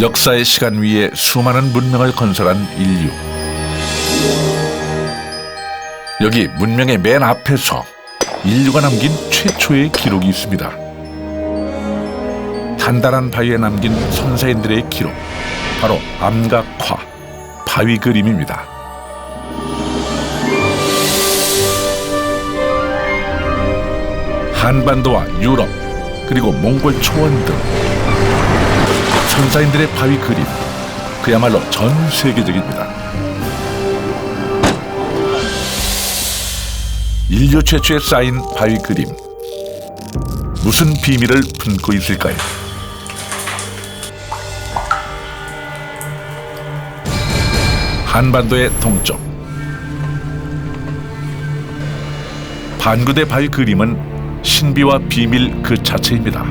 역사의 시간 위에 수많은 문명을 건설한 인류. 여기 문명의 맨 앞에서 인류가 남긴 최초의 기록이 있습니다. 단단한 바위에 남긴 선사인들의 기록, 바로 암각화, 바위 그림입니다. 한반도와 유럽, 그리고 몽골 초원 등 선사인들의 바위 그림, 그야말로 전 세계적입니다. 인류 최초에 쌓인 바위 그림, 무슨 비밀을 품고 있을까요? 한반도의 동쪽, 반구대 바위 그림은 신비와 비밀 그 자체입니다.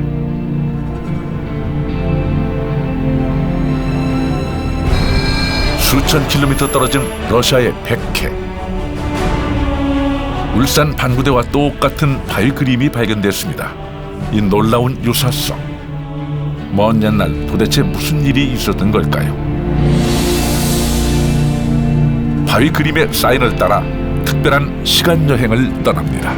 수천 킬로미터 떨어진 러시아의 백해, 울산 반구대와 똑같은 바위 그림이 발견됐습니다. 이 놀라운 유사성, 먼 옛날 도대체 무슨 일이 있었던 걸까요? 바위 그림의 사인을 따라 특별한 시간 여행을 떠납니다.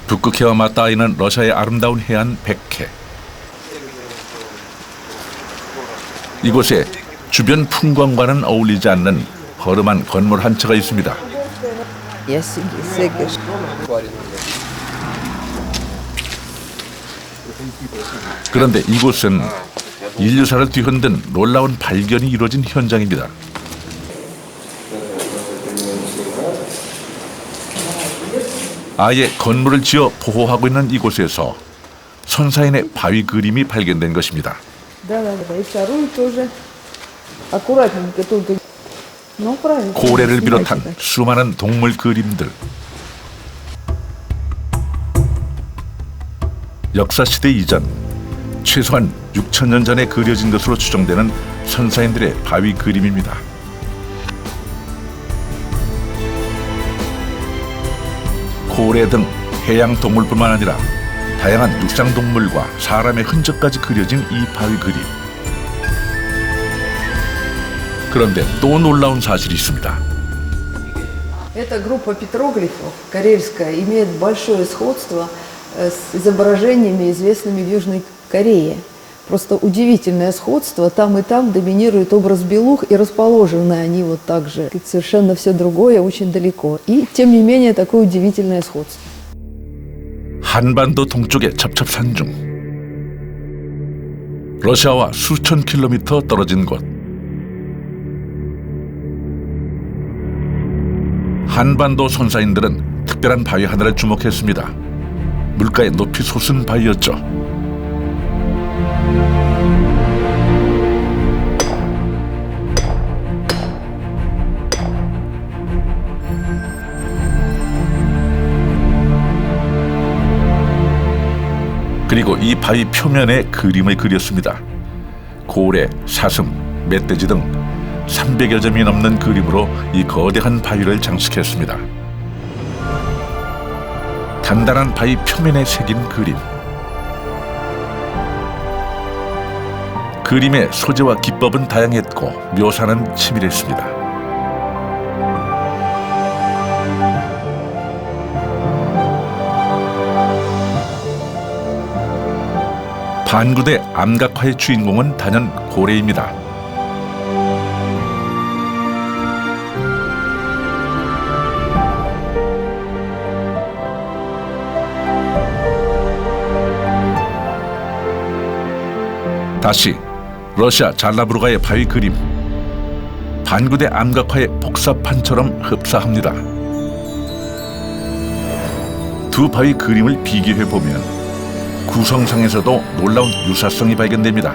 북극해와 맞닿아 있는 러시아의 아름다운 해안 백해. 이곳에 주변 풍광과는 어울리지 않는 허름한 건물 한 채가 있습니다. 그런데 이곳은 인류사를 뒤흔든 놀라운 발견이 이루어진 현장입니다. 아예 건물을 지어 보호하고 있는 이곳에서 선사인의 바위 그림이 발견된 것입니다. 고래를 비롯한 수많은 동물 그림들. 역사시대 이전, 최소한 6,000년 전에 그려진 것으로 추정되는 선사인들의 바위 그림입니다. 고래 등 해양 동물뿐만 아니라 다양한 육상 동물과 사람의 흔적까지 그려진 이 바위 그림. 그런데 또 놀라운 사실이 있습니다. Эта группа петроглифов карельская имеет большое сходство с изображениями, известными в Южной Корее. Просто удивительное сходство. Там и там доминирует образ белух, и расположены они вот так же. Совершенно все другое, очень далеко. И, тем не менее, такое удивительное сходство. 한반도 동쪽의 첩첩산중. 러시아와 수천 킬로미터 떨어진 곳. 한반도 선사인들은 특별한 바위 하나를 주목했습니다. 물가에 높이 솟은 바위였죠. 그리고 이 바위 표면에 그림을 그렸습니다. 고래, 사슴, 멧돼지 등 300여 점이 넘는 그림으로 이 거대한 바위를 장식했습니다. 단단한 바위 표면에 새긴 그림. 그림의 소재와 기법은 다양했고 묘사는 치밀했습니다. 반구대 암각화의 주인공은 단연 고래입니다. 다시 러시아 잘라브루가의 바위 그림, 반구대 암각화의 복사판처럼 흡사합니다. 두 바위 그림을 비교해 보면 구성상에서도 놀라운 유사성이 발견됩니다.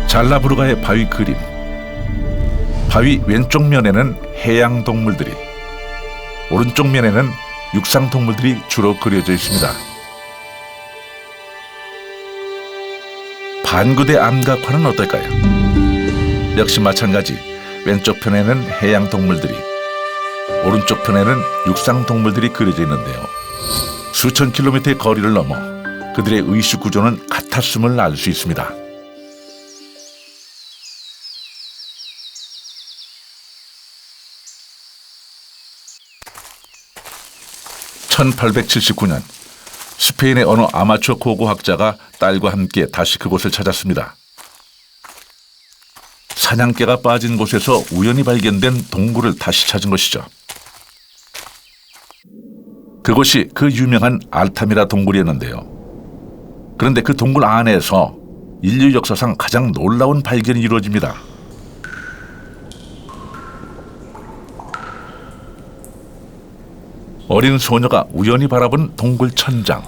잘라브루가의 바위 그림, 바위 왼쪽 면에는 해양 동물들이, 오른쪽 면에는 육상 동물들이 주로 그려져 있습니다. 반구대 암각화는 어떨까요? 역시 마찬가지, 왼쪽 편에는 해양 동물들이, 오른쪽 편에는 육상 동물들이 그려져 있는데요. 수천 킬로미터의 거리를 넘어 그들의 의식 구조는 같았음을 알 수 있습니다. (1879년) 스페인의 어느 아마추어 고고학자가 딸과 함께 다시 그곳을 찾았습니다. 사냥개가 빠진 곳에서 우연히 발견된 동굴을 다시 찾은 것이죠. 그곳이 그 유명한 알타미라 동굴이었는데요. 그런데 그 동굴 안에서 인류 역사상 가장 놀라운 발견이 이루어집니다. 어린 소녀가 우연히 바라본 동굴 천장.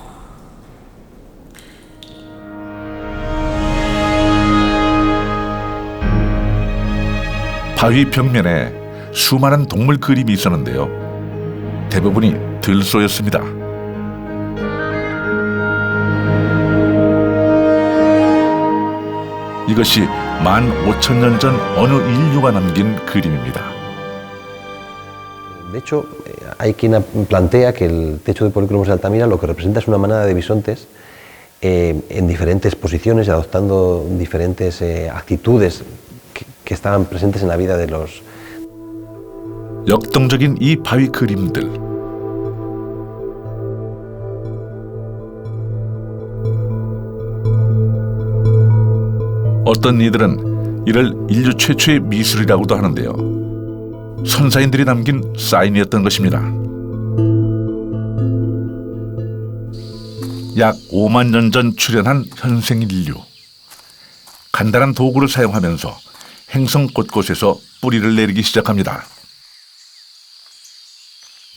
바위 벽면에 수많은 동물 그림이 있었는데요. 대부분이 들소였습니다. 이것이 15,000년 전 어느 인류가 남긴 그림입니다. De hecho, hay quien plantea que el techo de Policromos de Altamira lo que representa es una manada de bisontes en diferentes posiciones y adoptando diferentes actitudes que estaban presentes en la vida de los... 역동적인 이 바위 그림들. 어떤 이들은 이를 인류 최초의 미술이라고도 하는데요. 선사인들이 남긴 사인이었던 것입니다. 약 5만 년 전 출현한 현생 인류. 간단한 도구를 사용하면서 행성 곳곳에서 뿌리를 내리기 시작합니다.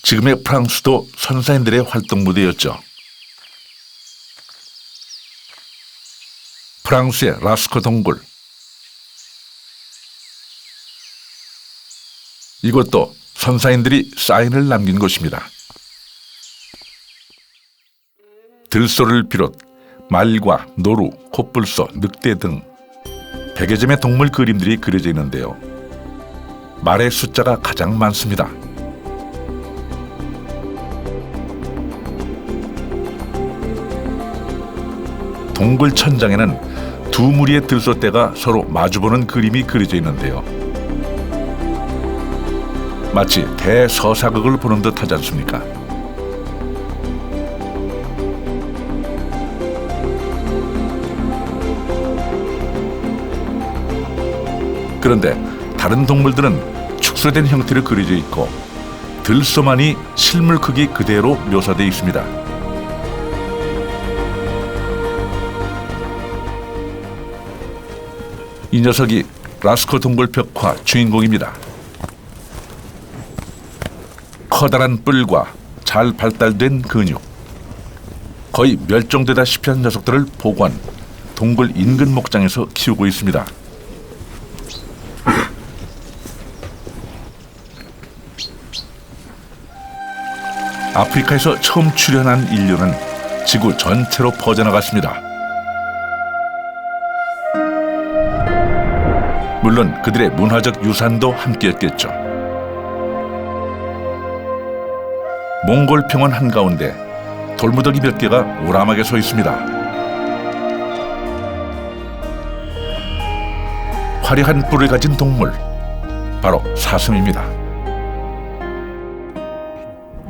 지금의 프랑스도 선사인들의 활동 무대였죠. 프랑스의 라스코 동굴. 이것도 선사인들이 사인을 남긴 곳입니다. 들소를 비롯 말과 노루, 코뿔소, 늑대 등 100여 점의 동물 그림들이 그려져 있는데요. 말의 숫자가 가장 많습니다. 동굴 천장에는 두 무리의 들소떼가 서로 마주보는 그림이 그려져 있는데요. 마치 대서사극을 보는 듯 하지 않습니까? 그런데 다른 동물들은 축소된 형태로 그려져 있고 들소만이 실물 크기 그대로 묘사되어 있습니다. 이 녀석이 라스코 동굴 벽화 주인공입니다. 커다란 뿔과 잘 발달된 근육, 거의 멸종되다시피 한 녀석들을 보관, 동굴 인근 목장에서 키우고 있습니다. 아프리카에서 처음 출현한 인류는 지구 전체로 퍼져나갔습니다. 물론 그들의 문화적 유산도 함께였겠죠. 몽골 평원 한가운데 돌무더기 몇 개가 우람하게 서 있습니다. 화려한 뿔을 가진 동물, 바로 사슴입니다.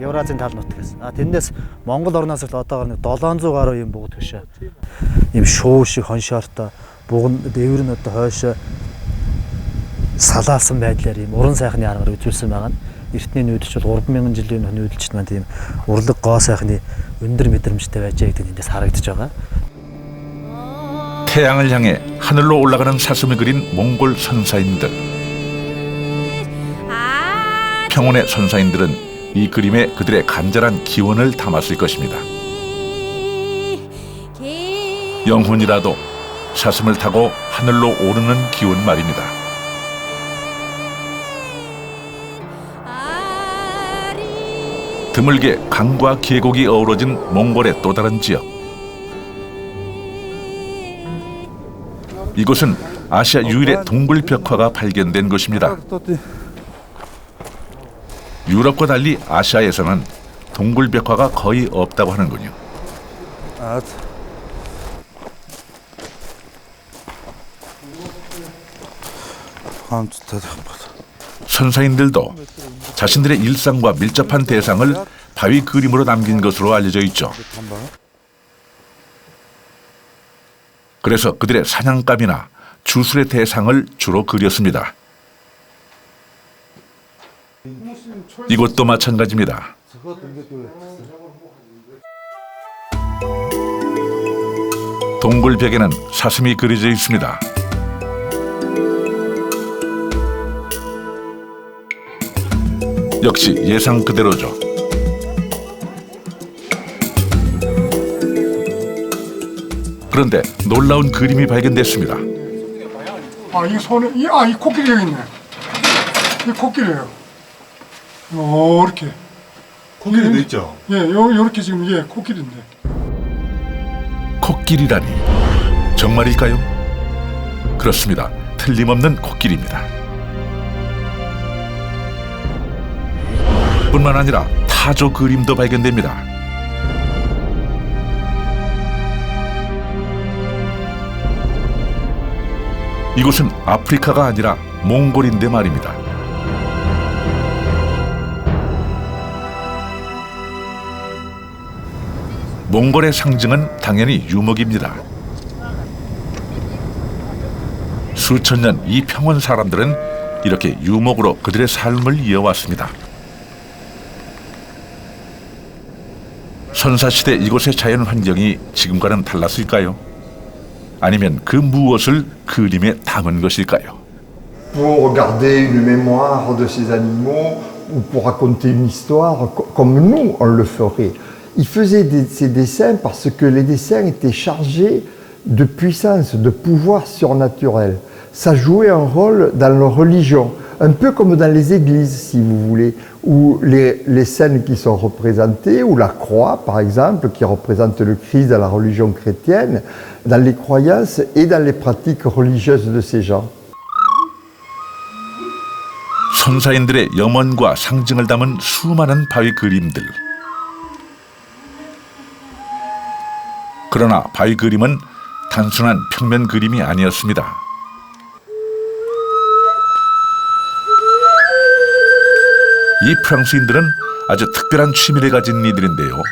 Евразийн тал нутгаас. Тэндээс Монгол орноос л одоогоор нэг 700 гаруй юм бөгд хөшөө. Ийм шуу шиг хоншоортой буган дэвэр нь одоо хойшоо салаалсан байдлаар ийм уран сайхны аргаар үзүүлсэн байгаа нь. Эртний нүүдэлч бол 3000 жилийн нүүдэлч маань тийм урлаг гоо сайхны өндөр мэдрэмжтэй байж байгаа гэдэг эндээс харагдаж байгаа. 태양을 향해 하늘로 올라가는 사슴을 그린 몽골 선사인들. 평온의 선사인들은 이 그림에 그들의 간절한 기원을 담았을 것입니다. 영혼이라도 사슴을 타고 하늘로 오르는 기원 말입니다. 드물게 강과 계곡이 어우러진 몽골의 또 다른 지역. 이곳은 아시아 유일의 동굴 벽화가 발견된 곳입니다. 유럽과 달리 아시아에서는 동굴 벽화가 거의 없다고 하는군요. 선사인들도 자신들의 일상과 밀접한 대상을 바위 그림으로 남긴 것으로 알려져 있죠. 그래서 그들의 사냥감이나 주술의 대상을 주로 그렸습니다. 이곳도 마찬가지입니다. 동굴 벽에는 사슴이 그려져 있습니다. 역시 예상 그대로죠. 그런데 놀라운 그림이 발견됐습니다. 이 손에 이 코끼리 여기 있네. 이 코끼리예요. 이렇게. 코끼리도 있죠? 예, 요렇게 지금 이게 코끼리인데. 코끼리라니 정말일까요? 그렇습니다. 틀림없는 코끼리입니다. 뿐만 아니라 타조 그림도 발견됩니다. 이곳은 아프리카가 아니라 몽골인데 말입니다. 몽골의 상징은 당연히 유목입니다. 수천 년 이 평원 사람들은 이렇게 유목으로 그들의 삶을 이어왔습니다. 선사시대 이곳의 자연 환경이 지금과는 달랐을까요? 아니면 그 무엇을 그림에 담은 것일까요? Pour garder une mémoire de ces animaux ou pour raconter une histoire comme nous on le ferait. Il faisait ces dessins parce que les dessins étaient chargés de puissance, de pouvoir surnaturel. Ça jouait un rôle dans leur religion, un peu comme dans les églises, si vous voulez, où les scènes qui sont représentées, ou la croix, par exemple, qui représente le Christ dans la religion chrétienne, dans les croyances et dans les pratiques religieuses de ces gens. 선사인들의 염원과 상징을 담은 수많은 바위 그림들. 그러나 바위 그림은 단순한 평면 그림이 아니었습니다. 이 프랑스인들은 아주 특별한 취미를 가진 이들인데요.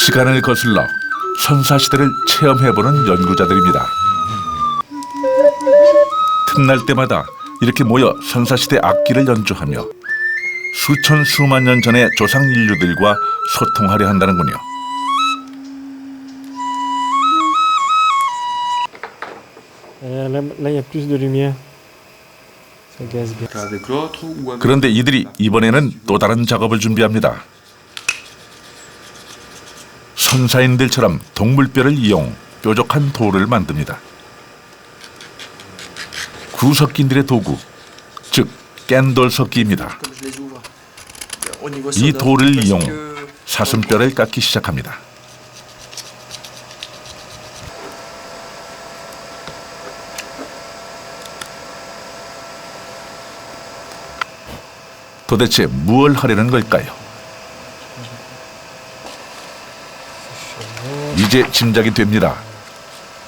시간을 거슬러 선사시대를 체험해보는 연구자들입니다. 틈날 때마다 이렇게 모여 선사시대 악기를 연주하며 수천 수만 년 전의 조상 인류들과 소통하려 한다는군요. Là, il y a plus de lumière. Ça gaze bien. Avec l'autre ou avec... 그런데 이들이 이번에는 또 다른 작업을 준비합니다. 선사인들처럼 동물뼈를 이용 뾰족한 돌을 만듭니다. 구석기들의 도구, 즉 깬돌석기입니다. 이 돌을 이용 사슴뼈를 깎기 시작합니다. 도대체 무엇을 하려는 걸까요? 이제 짐작이 됩니다.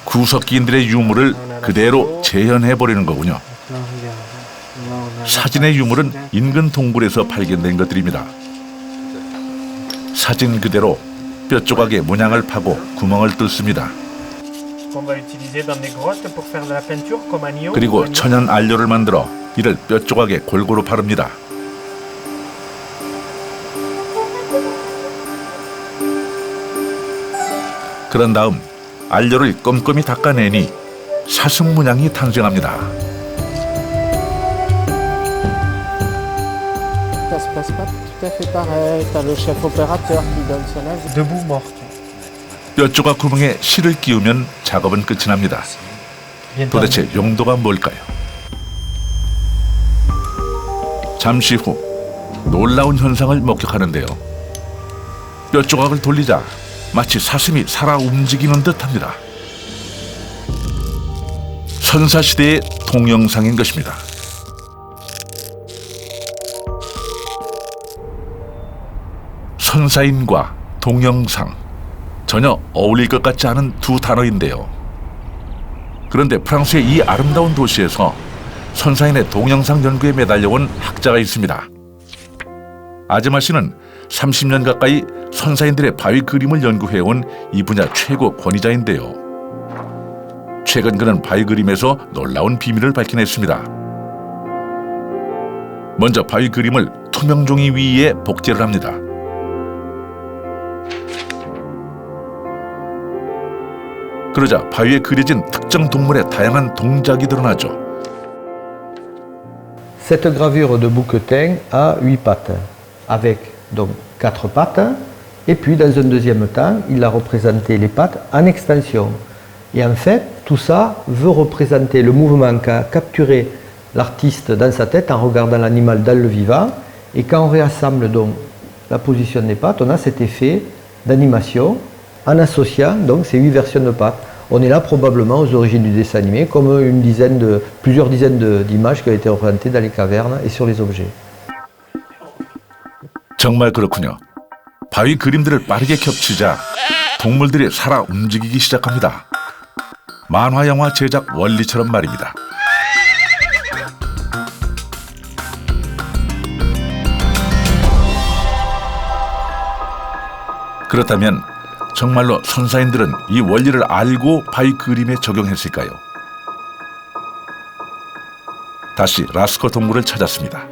구석기인들의 유물을 그대로 재현해버리는 거군요. Là, regarde. 사진의 유물은 인근 동굴에서 발견된 것들입니다. 사진 그대로 뼈 조각에 문양을 파고 구멍을 뚫습니다. qu'on va utiliser dans des grottes pour faire de la peinture comme agneau. 그리고 천연 안료를 만들어 이를 뼈 조각에 골고루 바릅니다. 그런 다음 안료를 꼼꼼히 닦아내니 사슴 문양이 탄생합니다. Ça se passe pas tout à fait pareil. T'as le chef opérateur qui donne son avis. Debout morte. 뼈 조각 구멍에 실을 끼우면 작업은 끝이 납니다. 도대체 용도가 뭘까요? 잠시 후 놀라운 현상을 목격하는데요. 뼈 조각을 돌리자 마치 사슴이 살아 움직이는 듯합니다. 선사시대의 동영상인 것입니다. 선사인과 동영상, 전혀 어울릴 것 같지 않은 두 단어인데요. 그런데 프랑스의 이 아름다운 도시에서 선사인의 동영상 연구에 매달려온 학자가 있습니다. 아즈마 씨는 30년 가까이 선사인들의 바위 그림을 연구해온 이 분야 최고 권위자인데요. 최근 그는 바위 그림에서 놀라운 비밀을 밝혀냈습니다. 먼저 바위 그림을 투명 종이 위에 복제를 합니다. 그러자 바위에 그려진 특정 동물의 다양한 동작이 드러나죠. Cette gravure de bouquetin a 8 pattes, avec donc 4 pattes, et puis dans un deuxième temps, il a représenté les pattes en extension. Et en fait, tout ça veut représenter le mouvement qu'a capturé l'artiste dans sa tête en regardant l'animal dans le vivant. Et quand on réassemble donc la position des pattes, on a cet effet d'animation en associant donc ces 8 versions de pattes. On est là probablement aux origines du dessin animé, comme plusieurs dizaines d'images qui ont été représentées dans les cavernes et sur les objets. 정말 그렇군요. 바위 그림들을 빠르게 겹치자 동물들이 살아 움직이기 시작합니다. 만화 영화 제작 원리처럼 말입니다. 그렇다면 정말로 선사인들은 이 원리를 알고 바위 그림에 적용했을까요? 다시 라스코 동굴을 찾았습니다.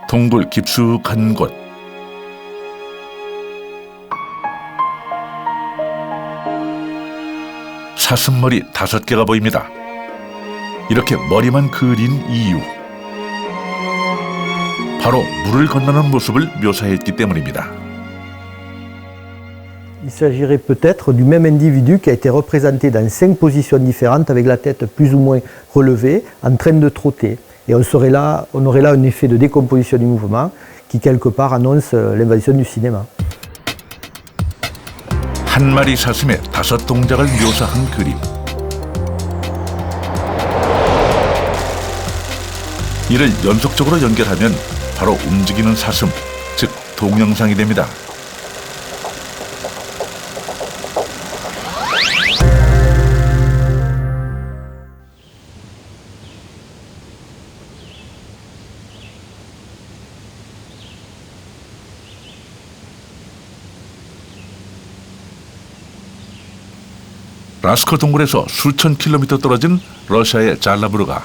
동굴 깊숙한 곳. 사슴머리 5개가 보입니다. 이렇게 머리만 그린 이유. 바로 물을 건너는 모습을 묘사했기 때문입니다. Il s'agirait peut-être du même individu qui a été représenté dans 5 positions différentes avec la tête plus ou moins relevée en train de trotter. Et on aurait là un effet de décomposition du mouvement qui quelque part annonce l'invention du cinéma. 한 마리 사슴의 5 동작을 묘사한 그림. 이를 연속적으로 연결하면 바로 움직이는 사슴, 즉 동영상이 됩니다. 라스코 동굴에서 수천 킬로미터 떨어진 러시아의 잘라브르가.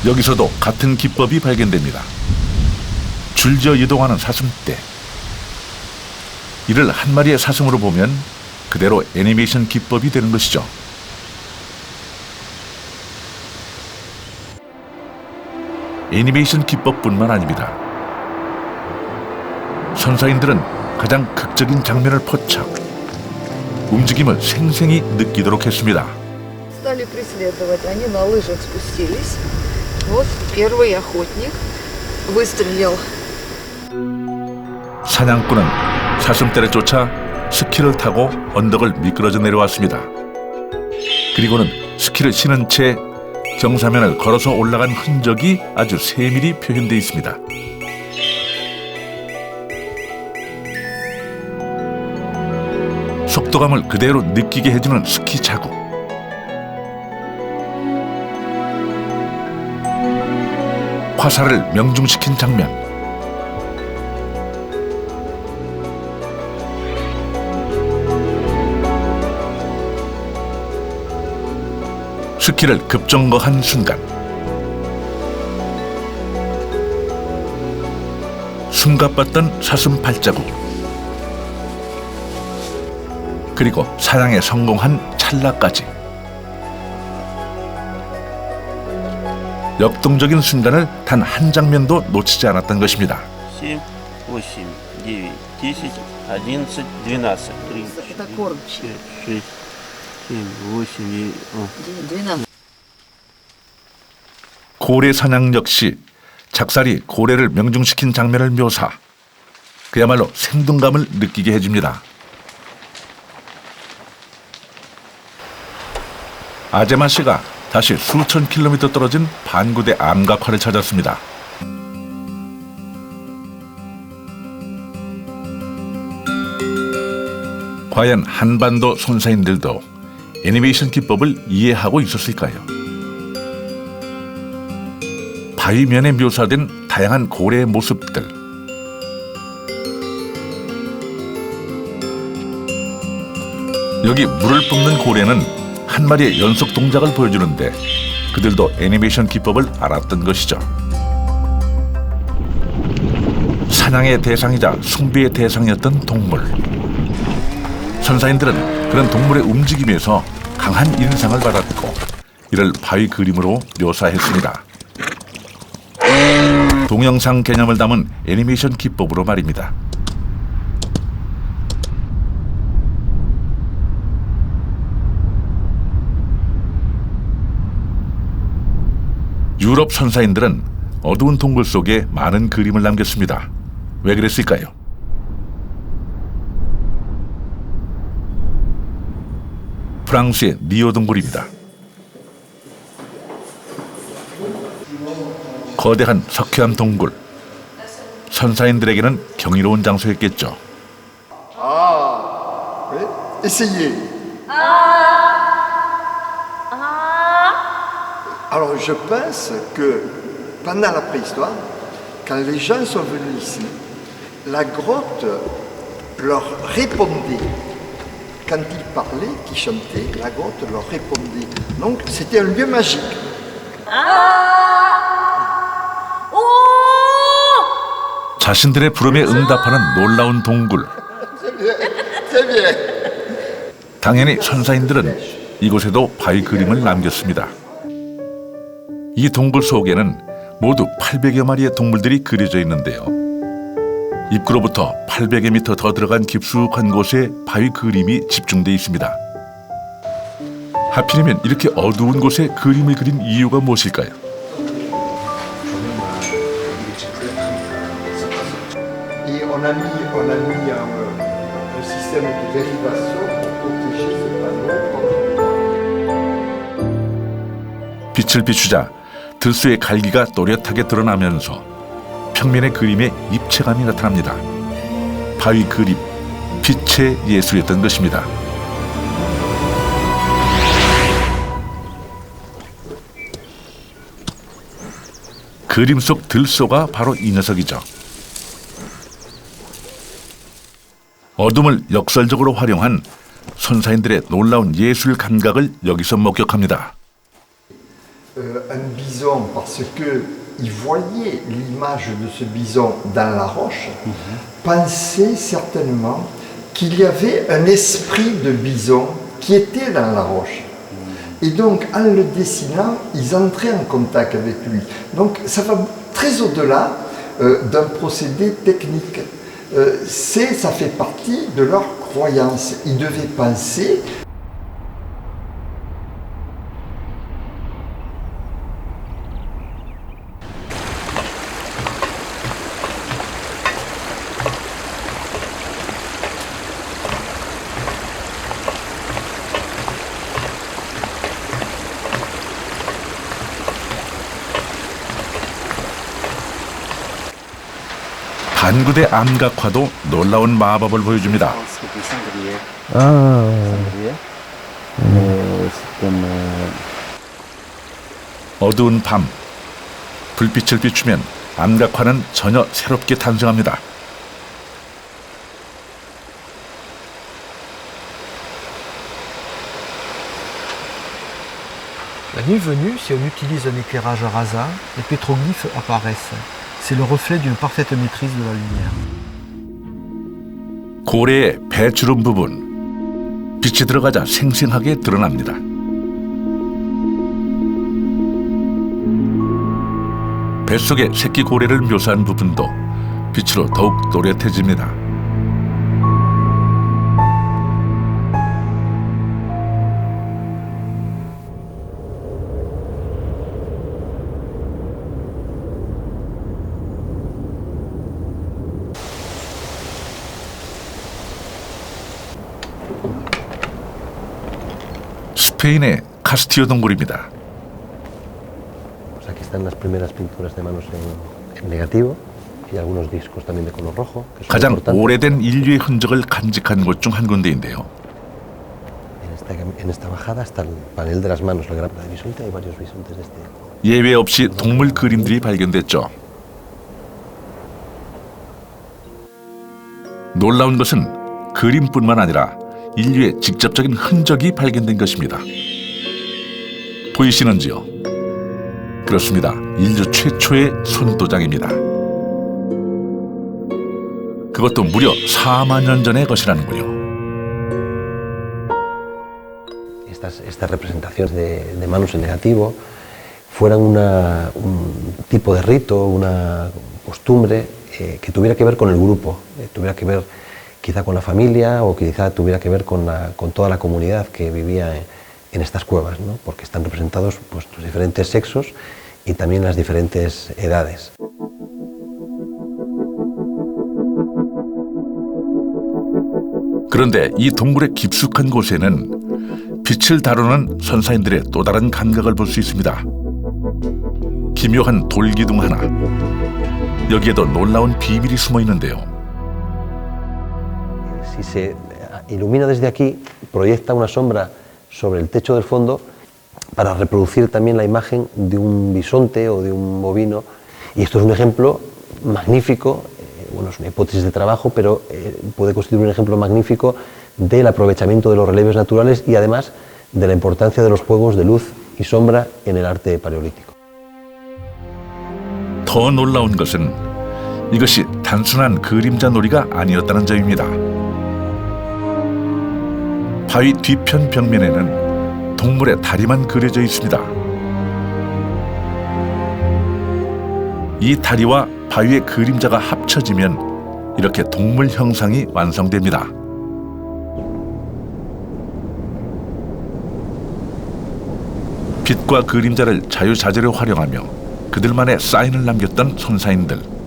여기서도 같은 기법이 발견됩니다. 줄지어 이동하는 사슴떼. 이를 한 마리의 사슴으로 보면 그대로 애니메이션 기법이 되는 것이죠. 애니메이션 기법뿐만 아닙니다. 선사인들은 가장 극적인 장면을 포착, 움직임을 생생히 느끼도록 했습니다. Стали преследовать, они на лыжах спустились. Вот первый охотник выстрелил. 사냥꾼은 사슴떼를 쫓아 스키를 타고 언덕을 미끄러져 내려왔습니다. 그리고는 스키를 신은 채 경사면을 걸어서 올라간 흔적이 아주 세밀히 표현되어 있습니다. 속도감을 그대로 느끼게 해주는 스키 자국. 화살을 명중시킨 장면. 스키를 급정거한 순간. 숨가빴던 사슴 발자국. 그리고 사냥에 성공한 찰나까지. 역동적인 순간을 단 한 장면도 놓치지 않았던 것입니다. 7, 8, 9, 10, 11, 12, 13, Это кормчий. 6, 7, 8, 12. 고래 사냥 역시 작살이 고래를 명중시킨 장면을 묘사. 그야말로 생동감을 느끼게 해줍니다. 아제마 씨가 다시 수천 킬로미터 떨어진 반구대 암각화를 찾았습니다. 과연 한반도 손사인들도 애니메이션 기법을 이해하고 있었을까요? 바위면에 묘사된 다양한 고래의 모습들. 여기 물을 뿜는 고래는 한 마리의 연속 동작을 보여주는데 그들도 애니메이션 기법을 알았던 것이죠. 사냥의 대상이자 숭배의 대상이었던 동물. 선사인들은 그런 동물의 움직임에서 강한 인상을 받았고 이를 바위 그림으로 묘사했습니다. 동영상 개념을 담은 애니메이션 기법으로 말입니다. 유럽 선사인들은 어두운 동굴 속에 많은 그림을 남겼습니다. 왜 그랬을까요? 프랑스의 리오 동굴입니다. 거대한 석회암 동굴. 선사인들에게는 경이로운 장소였겠죠. Ah, oui. Essayez. Alors je pense que pendant la préhistoire, quand les gens sont venus ici, la grotte leur répondait. Quand ils parlaient, qu'ils chantaient, la grotte leur répondait. Donc c'était un lieu magique. 자신들의 부름에 응답하는 놀라운 동굴. C'est bien. 당연히 선사인들은 이곳에도 바위 그림을 남겼습니다. 이 동굴 속에는 모두 800여 마리의 동물들이 그려져 있는데요. 입구로부터 800여 미터 더 들어간 깊숙한 곳에 바위 그림이 집중돼 있습니다. 하필이면 이렇게 어두운 곳에 그림을 그린 이유가 무엇일까요? Et on a mis un système de dérivation pour protéger ce panneau. 빛을 비추자 들소의 갈기가 또렷하게 드러나면서 평면의 그림에 입체감이 나타납니다. 바위 그림, 빛의 예술이었던 것입니다. 그림 속 들소가 바로 이 녀석이죠. 어둠을 역설적으로 활용한 선사인들의 놀라운 예술 감각을 여기서 목격합니다. Un bison parce qu'il voyait l'image de ce bison dans la roche, pensait certainement qu'il y avait un esprit de bison qui était dans la roche. Et donc, en le dessinant, ils entraient en contact avec lui. Donc, ça va très au-delà d'un procédé technique. Ça fait partie de leur croyance. Ils devaient penser. 반구대 암각화도 놀라운 마법을 보여줍니다. 어두운 밤, 불빛을 비추면 암각화는 전혀 새롭게 탄생합니다. La nuit venue, si on utilise un éclairage à rasa, les pétroglyphes apparaissent. C'est le reflet d'une parfaite maîtrise de la lumière. 고래의 배주름 부분, 빛이 들어가자 생생하게 드러납니다. 뱃속의 새끼 고래를 묘사한 부분도 빛으로 더욱 또렷해집니다. 스페인의 카스티오 동굴입니다. Pues aquí están las primeras pinturas de manos en negativo y algunos discos también de color rojo. Que son 가장 importantes. 오래된 인류의 흔적을 간직한 곳 중 한 군데인데요. En esta bajada está el panel de las manos, la grapa de bisonte, hay varios bisontes de este. 예외 없이 동물 그림들이 발견됐죠. 놀라운 것은 그림뿐만 아니라 인류의 직접적인 흔적이 발견된 것입니다. 보이시는지요? 그렇습니다. 인류 최초의 손도장입니다. 그것도 무려 4만 년 전의 것이라는군요. Estas representaciones de manos en negativo fueran un tipo de rito, una costumbre que tuviera que ver con el grupo, tuviera que ver quizá con la familia o quizá tuviera que ver con toda la comunidad que vivía en estas cuevas, ¿no? Porque están representados pues, los diferentes sexos y también las diferentes edades. 그런데 이 동굴의 깊숙한 곳에는 빛을 다루는 선사인들의 또 다른 감각을 볼 수 있습니다. 기묘한 돌기둥 하나. 여기에도 놀라운 비밀이 숨어 있는데요. Si se ilumina desde aquí, proyecta una sombra sobre el techo del fondo para reproducir también la imagen de un bisonte o de un bovino. Y esto es un ejemplo magnífico, bueno, es una hipótesis de trabajo, pero puede constituir un ejemplo magnífico del aprovechamiento de los relieves naturales y además de la importancia de los juegos de luz y sombra en el arte paleolítico. 더 놀라운 것은 이것이 단순한 그림자 놀이가 아니었다는 점입니다. 바위 뒤편 벽면에는 동물의 다리만 그려져 있습니다. 이 다리와 바위의 그림자가 합쳐지면 이렇게 동물 형상이 완성됩니다. 빛과 그림자를 자유자재로 활용하며 그들만의 사인을 남겼던 선사인들.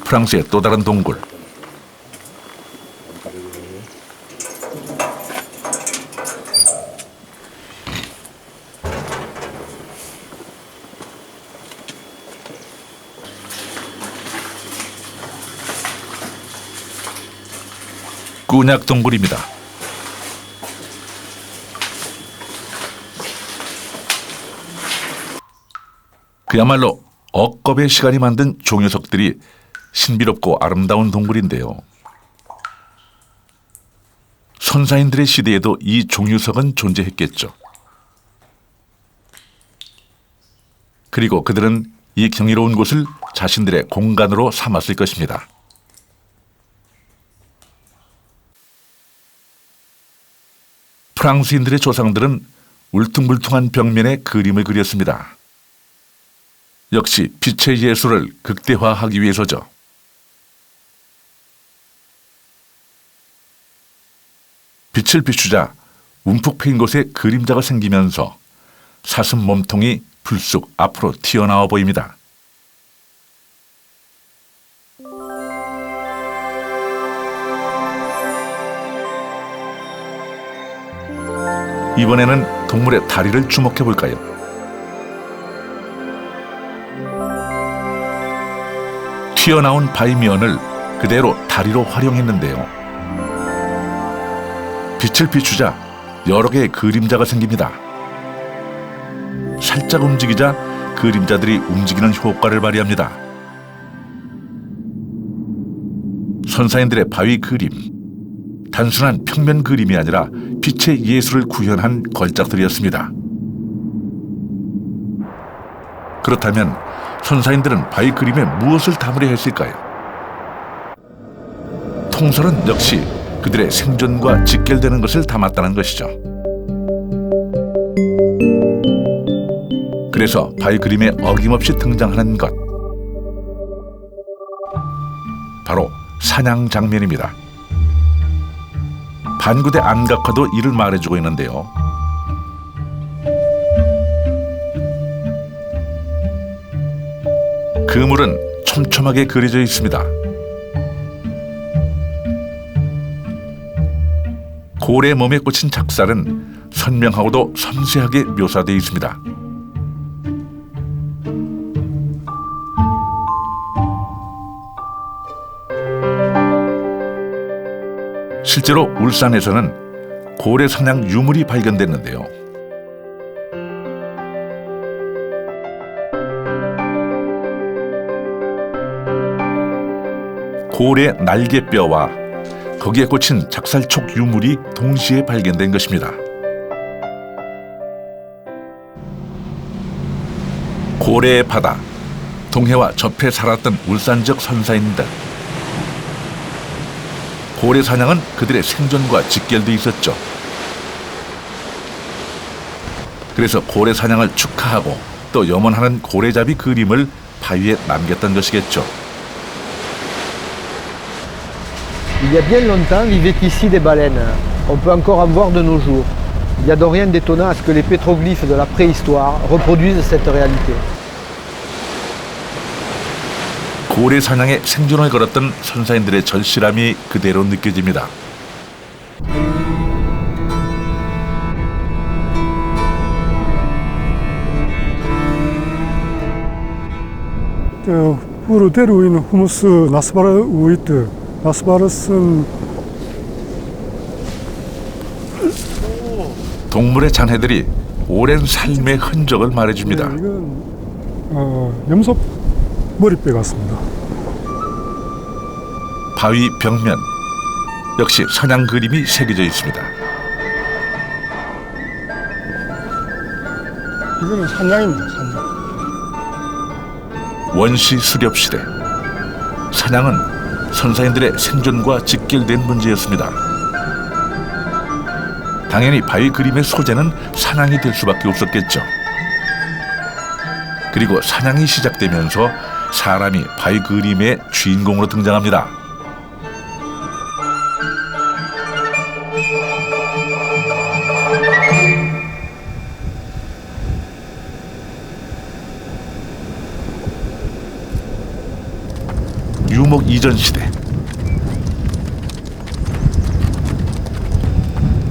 프랑스의 또 다른 동굴. 꾸냑 동굴입니다. 그야말로 억겁의 시간이 만든 종유석들이 신비롭고 아름다운 동굴인데요. 선사인들의 시대에도 이 종유석은 존재했겠죠. 그리고 그들은 이 경이로운 곳을 자신들의 공간으로 삼았을 것입니다. 프랑스인들의 조상들은 울퉁불퉁한 벽면에 그림을 그렸습니다. 역시 빛의 예술을 극대화하기 위해서죠. 빛을 비추자 움푹 패인 곳에 그림자가 생기면서 사슴 몸통이 불쑥 앞으로 튀어나와 보입니다. 이번에는 동물의 다리를 주목해 볼까요? 튀어나온 바위면을 그대로 다리로 활용했는데요. 빛을 비추자 여러 개의 그림자가 생깁니다. 살짝 움직이자 그림자들이 움직이는 효과를 발휘합니다. 선사인들의 바위 그림, 단순한 평면 그림이 아니라 빛의 예술을 구현한 걸작들이었습니다. 그렇다면 선사인들은 바위 그림에 무엇을 담으려 했을까요? 통설은 역시 그들의 생존과 직결되는 것을 담았다는 것이죠. 그래서 바위 그림에 어김없이 등장하는 것, 바로 사냥 장면입니다. 반구대 안각화도 이를 말해주고 있는데요. 그물은 촘촘하게 그려져 있습니다. 고래 몸에 꽂힌 작살은 선명하고도 섬세하게 묘사되어 있습니다. 실제로 울산에서는 고래 사냥 유물이 발견됐는데요. 고래 날개뼈와 거기에 꽂힌 작살촉 유물이 동시에 발견된 것입니다. 고래의 바다, 동해와 접해 살았던 울산 지역 선사인들. 고래 사냥은 그들의 생존과 직결되어 있었죠. 그래서 고래 사냥을 축하하고 또 염원하는 고래잡이 그림을 바위에 남겼던 것이겠죠. Il y a bien longtemps vivaient ici des baleines. On peut encore en voir de nos jours. Il n'y a donc rien d'étonnant à ce que les pétroglyphes de la préhistoire reproduisent cette réalité. 고래 사냥에 생존을 걸었던 선사인들의 절실함이 그대로 느껴집니다. 우르 데루인 후무스 나스바르 우이트 나스바르슨 동물의 잔해들이 오랜 삶의 흔적을 말해줍니다. 이건 염소 머리뼈 같습니다. 바위 벽면 역시 사냥 그림이 새겨져 있습니다. 이거는 산양입니다. 산양. 원시 수렵 시대 사냥은 선사인들의 생존과 직결된 문제였습니다. 당연히 바위 그림의 소재는 사냥이 될 수밖에 없었겠죠. 그리고 사냥이 시작되면서 사람이 바위 그림의 주인공으로 등장합니다. 유목 이전 시대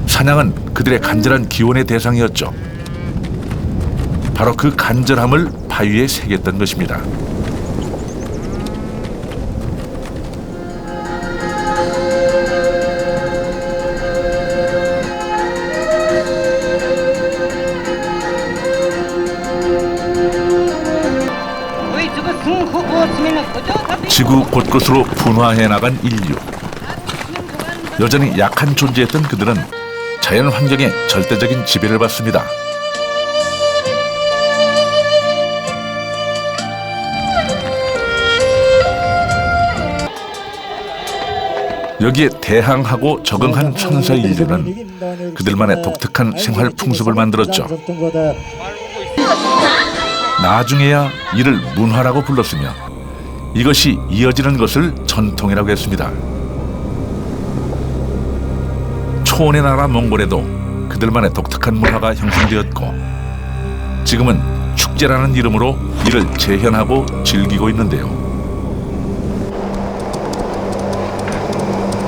사냥은 그들의 간절한 기원의 대상이었죠. 바로 그 간절함을 바위에 새겼던 것입니다. 지구 곳곳으로 분화해 나간 인류. 여전히 약한 존재였던 그들은 자연 환경에 절대적인 지배를 받습니다. 여기에 대항하고 적응한 선사 인류는 그들만의 독특한 생활 풍습을 만들었죠. 나중에야 이를 문화라고 불렀으며 이것이 이어지는 것을 전통이라고 했습니다. 초원의 나라 몽골에도 그들만의 독특한 문화가 형성되었고 지금은 축제라는 이름으로 이를 재현하고 즐기고 있는데요.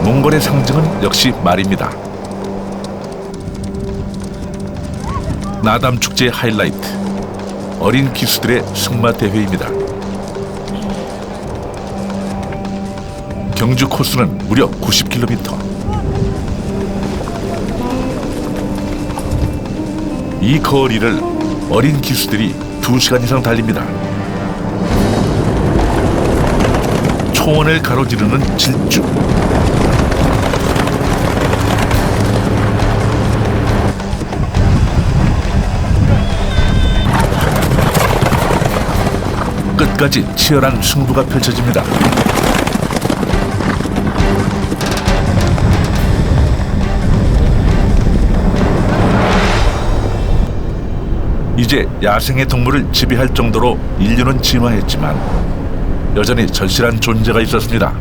몽골의 상징은 역시 말입니다. 나담 축제의 하이라이트, 어린 기수들의 승마 대회입니다. 경주 코스는 무려 90km. 이 거리를 어린 기수들이 2시간 이상 달립니다. 초원을 가로지르는 질주. 끝까지 치열한 승부가 펼쳐집니다. 이제 야생의 동물을 지배할 정도로 인류는 진화했지만 여전히 절실한 존재가 있었습니다.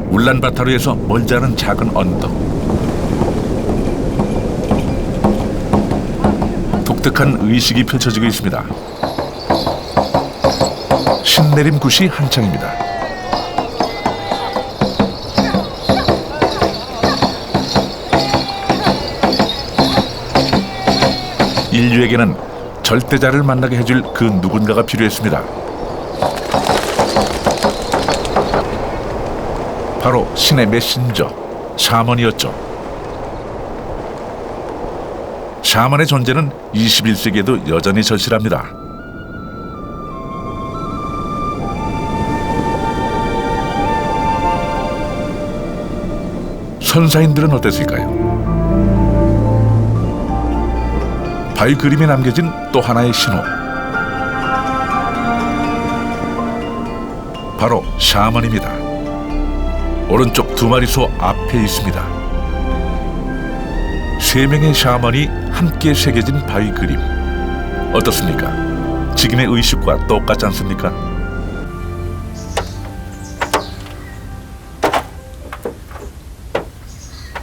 울란바타르에서 멀지 않은 작은 언덕. 독특한 의식이 펼쳐지고 있습니다. 신내림 굿이 한창입니다. 인류에게는 절대자를 만나게 해줄 그 누군가가 필요했습니다. 바로 신의 메신저, 샤먼이었죠. 샤먼의 존재는 21세기에도 여전히 절실합니다. 선사인들은 어땠을까요? 바위 그림에 남겨진 또 하나의 신호. 바로 샤먼입니다. 오른쪽 2마리소 앞에 있습니다. 3명의 샤먼이 함께 새겨진 바위 그림. 어떻습니까? 지금의 의식과 똑같지 않습니까?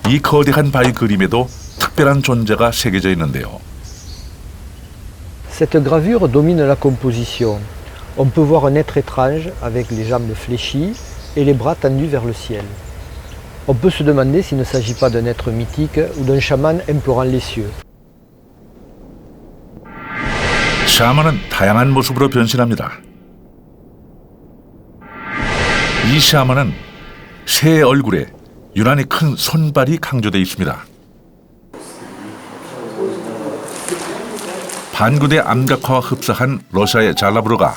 이 거대한 바위 그림에도 특별한 존재가 새겨져 있는데요. Cette gravure domine la composition. On peut voir un être étrange avec les jambes fléchies et les bras tendus vers le ciel. On peut se demander s'il ne s'agit pas d'un être mythique ou d'un chaman implorant les cieux. 샤먼은 다양한 모습으로 변신합니다. 이 샤먼은 새의 얼굴에 유난히 큰 손발이 강조되어 있습니다. 반구대 암각화와 흡사한 러시아의 잘라브르가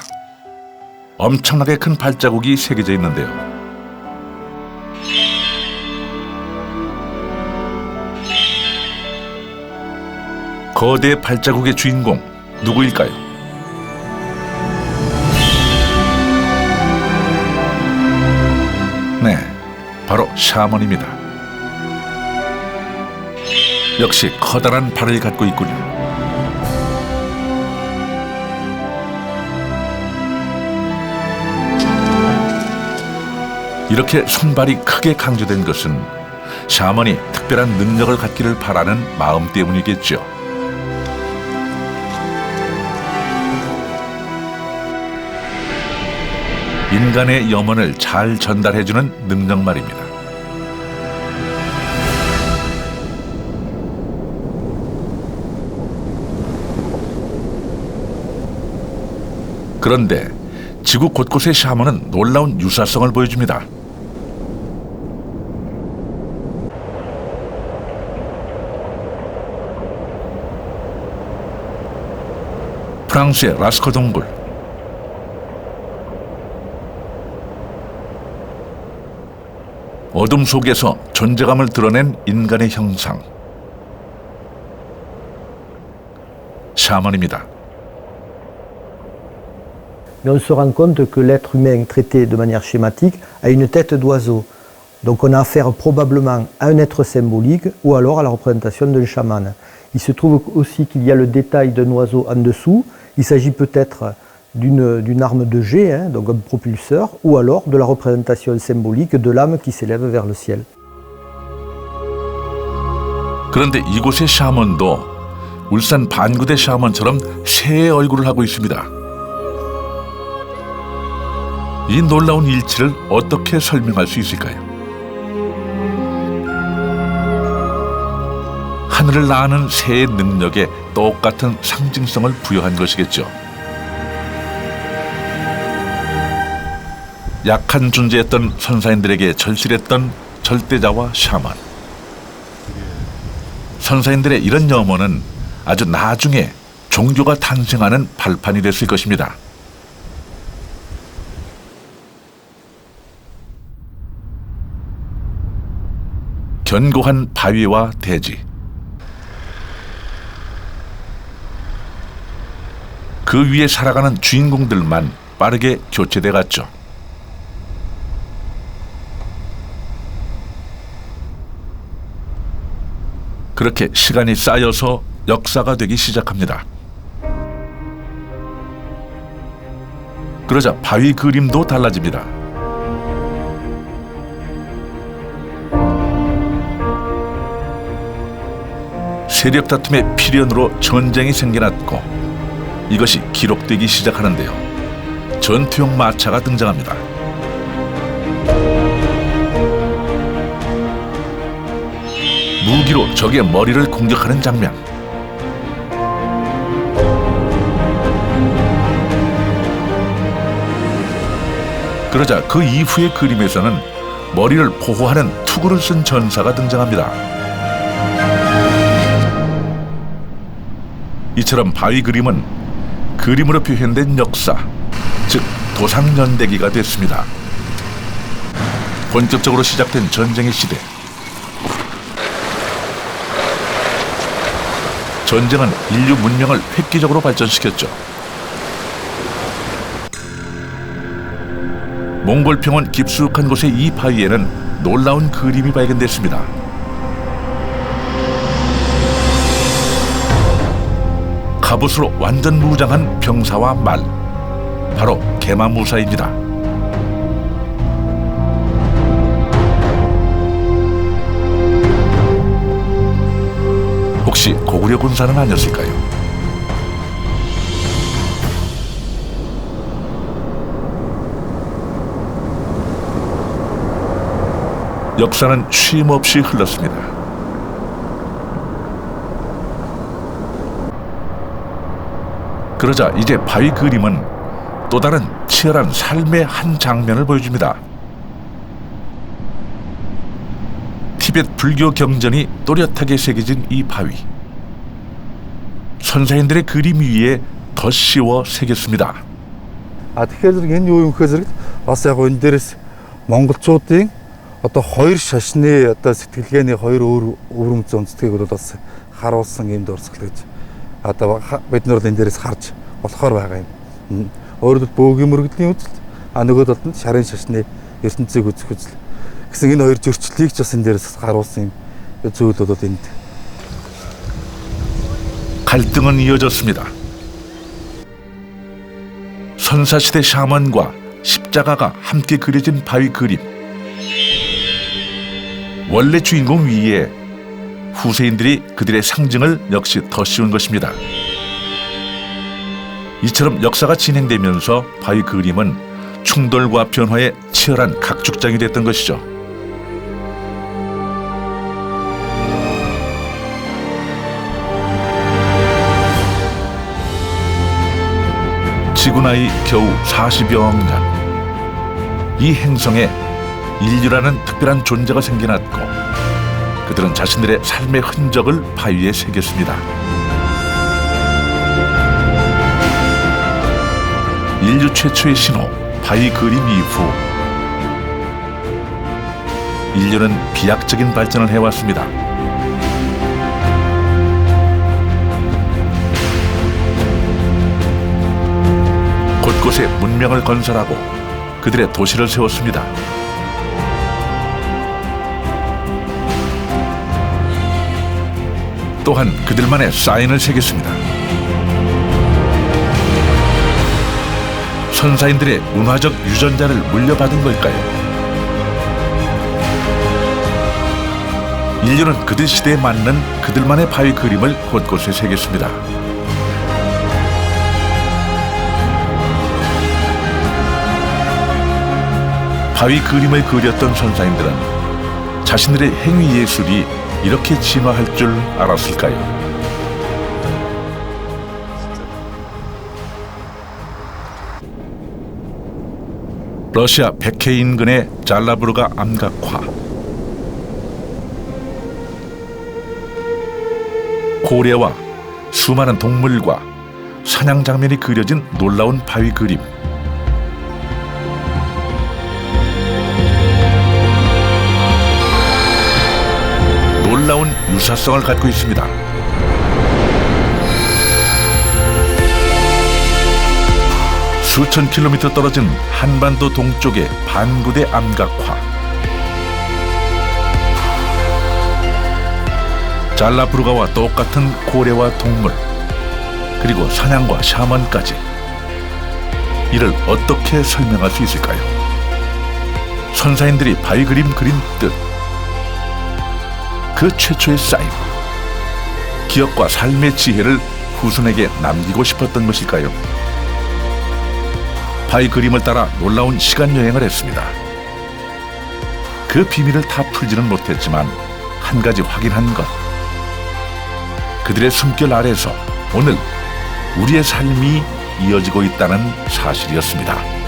엄청나게 큰 발자국이 새겨져 있는데요. 거대 발자국의 주인공 누구일까요? 네, 바로 샤먼입니다. 역시 커다란 발을 갖고 있군요. 이렇게 손발이 크게 강조된 것은 샤먼이 특별한 능력을 갖기를 바라는 마음 때문이겠죠. 인간의 염원을 잘 전달해주는 능력 말입니다. 그런데 지구 곳곳의 샤먼은 놀라운 유사성을 보여줍니다. 프랑스의 라스코 동굴, 어둠 속에서 존재감을 드러낸 인간의 형상, 샤먼입니다. Mais on se rend compte que l'être humain traité de manière schématique a une tête d'oiseau. Donc on a affaire probablement à un être symbolique ou alors à la représentation d'un chaman. Il se trouve aussi qu'il y a le détail d'un oiseau en dessous. Il s'agit peut-être d'une arme de jet, hein, donc un propulseur, ou alors de la représentation symbolique de l'âme qui s'élève vers le ciel. 그런데 이곳의 샤먼도 울산 반구대 샤먼처럼 새의 얼굴을 하고 있습니다. 이 놀라운 일치를 어떻게 설명할 수 있을까요? 하늘을 나는 새의 능력에 똑같은 상징성을 부여한 것이겠죠. 약한 존재였던 선사인들에게 절실했던 절대자와 샤먼. 선사인들의 이런 염원은 아주 나중에 종교가 탄생하는 발판이 됐을 것입니다. 견고한 바위와 대지, 그 위에 살아가는 주인공들만 빠르게 교체돼 갔죠. 그렇게 시간이 쌓여서 역사가 되기 시작합니다. 그러자 바위 그림도 달라집니다. 세력 다툼의 필연으로 전쟁이 생겨났고 이것이 기록되기 시작하는데요. 전투용 마차가 등장합니다. 무기로 적의 머리를 공격하는 장면. 그러자 그 이후의 그림에서는 머리를 보호하는 투구를 쓴 전사가 등장합니다. 이처럼 바위 그림은 그림으로 표현된 역사, 즉 도상연대기가 됐습니다. 본격적으로 시작된 전쟁의 시대. 전쟁은 인류 문명을 획기적으로 발전시켰죠. 몽골 평원 깊숙한 곳의 이 바위에는 놀라운 그림이 발견됐습니다. 갑옷으로 완전 무장한 병사와 말, 바로 게마무사입니다. 혹시 고구려 군사는 아니었을까요? 역사는 쉼없이 흘렀습니다. 그러자 이제 바위 그림은 또 다른 치열한 삶의 한 장면을 보여줍니다. 티벳 불교 경전이 또렷하게 새겨진 이 바위. 선사인들의 그림 위에 덧씌워 새겼습니다. Тэгэхээр энэ юу юм гэхээр бас яг энэ дээрээс монголчуудын одоо хоёр шашны одоо сэтгэлгээний хоёр өөр өвөрмц үндэстгийг бол бас харуулсан юм дурсгал гэж одоо бид нар энэ дээрээс харж болохоор байгаа юм. Өөрөөр бөөгийн мөрөгдлийн үзэл нөгөөд бол шарын шашны ертөнцийг үзэх үзэл гэсэн энэ хоёр зөрчлийг ч бас энэ дээрээс харуулсан юм зүйл бол энд. 갈등은 이어졌습니다. 선사시대 샤먼과 십자가가 함께 그려진 바위 그림. 원래 주인공 위에 후세인들이 그들의 상징을 역시 덧씌운 것입니다. 이처럼 역사가 진행되면서 바위 그림은 충돌과 변화의 치열한 각축장이 됐던 것이죠. 지구 나이 겨우 40여 년. 이 행성에 인류라는 특별한 존재가 생겨났고 그들은 자신들의 삶의 흔적을 바위에 새겼습니다. 인류 최초의 신호, 바위 그림 이후 인류는 비약적인 발전을 해왔습니다. 곳곳에 문명을 건설하고 그들의 도시를 세웠습니다. 또한 그들만의 사인을 새겼습니다. 선사인들의 문화적 유전자를 물려받은 걸까요? 인류는 그들 시대에 맞는 그들만의 바위 그림을 곳곳에 새겼습니다. 바위 그림을 그렸던 선사인들은 자신들의 행위 예술이 이렇게 진화할 줄 알았을까요? 러시아 백해 인근의 잘라부르가 암각화. 고래와 수많은 동물과 사냥 장면이 그려진 놀라운 바위 그림. 놀라운 유사성을 갖고 있습니다. 수천 킬로미터 떨어진 한반도 동쪽의 반구대 암각화. 잘라부르가와 똑같은 고래와 동물, 그리고 사냥과 샤먼까지. 이를 어떻게 설명할 수 있을까요? 선사인들이 바위 그림 그린 뜻, 그 최초의 사인, 기억과 삶의 지혜를 후손에게 남기고 싶었던 것일까요? 바위 그림을 따라 놀라운 시간 여행을 했습니다. 그 비밀을 다 풀지는 못했지만 한 가지 확인한 것, 그들의 숨결 아래서 오늘 우리의 삶이 이어지고 있다는 사실이었습니다.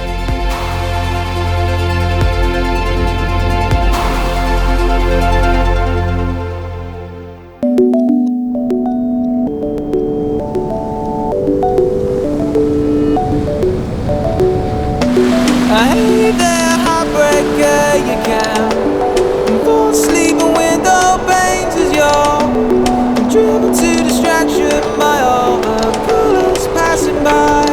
Hey there, heartbreaker, you can fall asleep in window panes as you're driven to distraction by all the colors passing by.